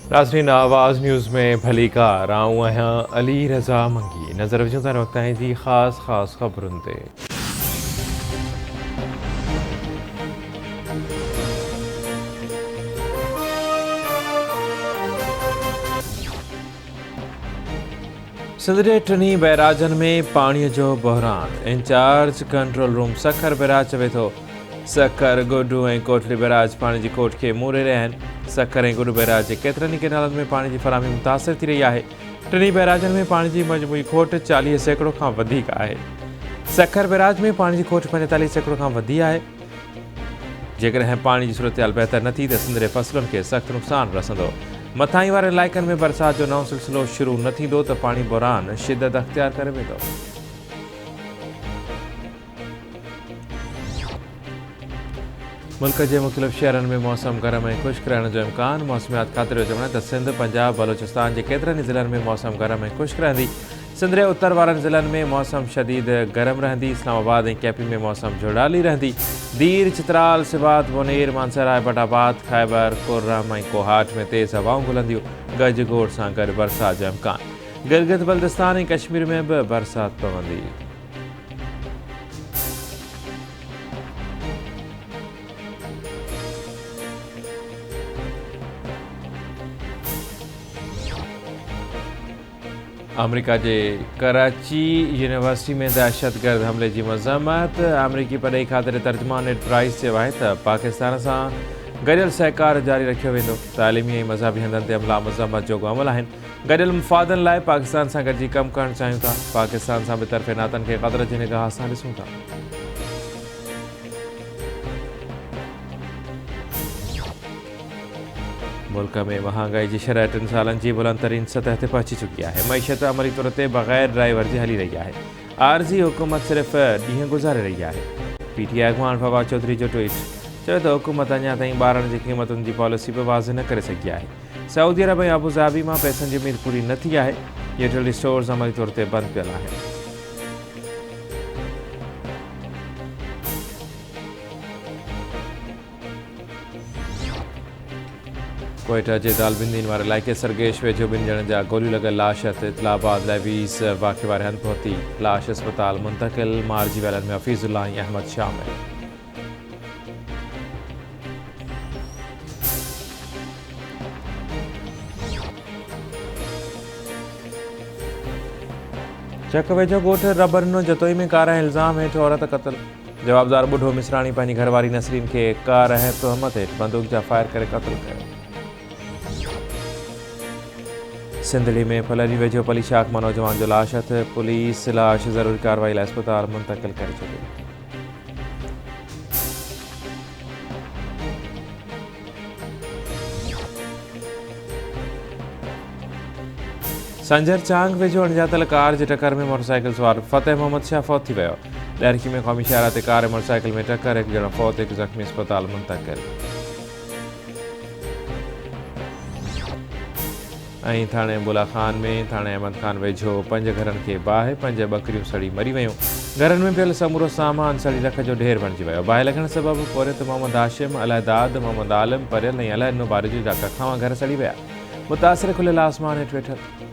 नाज़रीन आवाज़ न्यूज़ में भली कार आऊं आहियां अली रज़ा मंगी नज़र विझूं था वक़्तु आहे जी ख़ासि ख़बरुनि ते। सिंध जे टिनी बैराजनि में पाणीअ जो बहिरान। Incharge control room Sukkur barrage चवे थो सखर गुडू ऐं कोटली बैराज पाणी जी कोट खे मोड़े रहिया आहिनि। सखर ऐं गुडू बैराज जे केतिरनि ई केनालनि में पाणी जी फराहमी मुतासिर थी रही आहे। टिनी बैराजनि में पाणी जी मजमूई खोट 40 सैकड़ो खां वधीक आहे। सखर बैराज में पाणी जी खोट 45 सैकड़ो खां वधी आहे। जेकॾहिं पाणी जी सूरतहाल बहितर न थी त सिंध जे फसलुनि खे सख़्तु नुक़सानु रसंदो। मथाई वारे इलाइक़नि में बरसाति जो नओं सिलसिलो शुरू न थींदो त पाणी बहिरान शिदत अख़्तियार करे वेंदो। मुल्क जे मुख़्तलिफ़ शहरनि में मौसम गरम ऐं ख़ुश्क रहण जो इम्कान। मौसमियात खाते जो चवणु आहे त सिंध पंजाब बलोचिस्तान जे केतिरनि ई ज़िलनि में मौसम गरम ऐं ख़ुश्क रहंदी। सिंध जे उत्तर वारनि ज़िलनि में मौसम शदीद गरम रहंदी। इस्लामाबाद ऐं कैपी में मौसम जोड़ाली रहंदी। दीर चित्राल सिबात मुनीर मानसराय बटाबाद खैबर खुर्रम ऐं कोहाट में तेज़ हवाऊं गुलंदियूं। गज गोड़ सां गॾु बरसाति जो इम्कान। गिलगित बल्तिस्तान ऐं कश्मीर में बि बरसाति पवंदी। अमेरिका जे कराची यूनिवर्सिटी में दहशतगर्द हमले जी मज़म्मत। अमरीकी पढ़ाई खाते तर्जुमान नेड प्राइस चयो आहे त पाकिस्तान सां गॾियल सहकार जारी रखियो वेंदो। तालीमी ऐं मज़हबी हंधनि ते हमला मज़म्मत जोॻो अमल आहिनि। गॾियल मुफ़ादनि लाइ पाकिस्तान सां गॾिजी कमु करणु चाहियूं था। पाकिस्तान सां बि तरफ़े नातनि खे क़दर जी निगाह सां ॾिसूं था। मुल्क में महांगाई जी शरह 3 सालनि जी बुलंद तरीन सतह ते पहुची चुकी आहे। मईशत अमली तौर ते बग़ैर ड्राइवर जे हली रही आहे। आरज़ी हुकूमत सिर्फ़ ॾींहं गुज़ारे रही आहे। पीटीआई अॻवान फवाद चौधरी जो ट्वीट चयो त हुकूमत अञा ताईं ॿारनि जी क़ीमतुनि जी पॉलिसी बि वाज़े न करे सघी आहे। सऊदी अरब ऐं अबूज़ाबी मां पैसनि जी उमेद पूरी न थी आहे। यूटिलिटी स्टोर्स अमली तौर ते बंदि पियल आहिनि। कोयटा जे दालबिंदीन वारे इलाइक़े सरगेश वेझो 2 ॼणनि जा गोलियूं लॻल लाश इतलाबाद लैवीज़ वाक़े वारे हंधि पहुती। लाश अस्पताल मुंतक़िल। मारिजी वियलनि में हफ़ीज़ुल्लाह ऐं अहमद शामिल। चक वेझो ॻोठ रबरनो जतोई में कार ऐं इल्ज़ाम हेठि औरत क़तल। जवाबदार ॿुढो मिसराणी पंहिंजी घरवारी नसरीन खे कार ऐं तहमत हेठि बंदूक जा फायर करे क़तल कयो। सिंधड़ी में फलरी वेझो पलीशाख मां नौजवान जो लाश हथ। पुलिस लाश ज़रूरी कार्रवाई लाइ अस्पताल मुंतक़िल करे छॾी। संजर चांग वेझो अणॼातल कार जी टकर में मोटरसाइकिल सवार फतेह मोहम्मद शाह फौत थी वियो। ॾहरकी में क़ौमी शहरा ते कार ऐं मोटरसाइकिल में टकर। 1 ॼणो फौत, 1 ज़ख़्मी अस्पताल मुंतक़िल। ऐं थाणे बुला खान में थाणे अहमद खान वेझो 5 घरनि खे बाहि। 5 ॿकरियूं सड़ी मरी वियूं। घरनि में पियल समूरो सामान सड़ी रख जो ढेर बणिजी वियो। बाहि लॻण सबबि पोरित मोहम्मद हाशिम, अलहदाद, मोहम्मद आलम, परियल ऐं अलहनो बारिजू जा कखां घर सड़ी विया। मुतासिर खुलियल आसमान हेठि वेठल।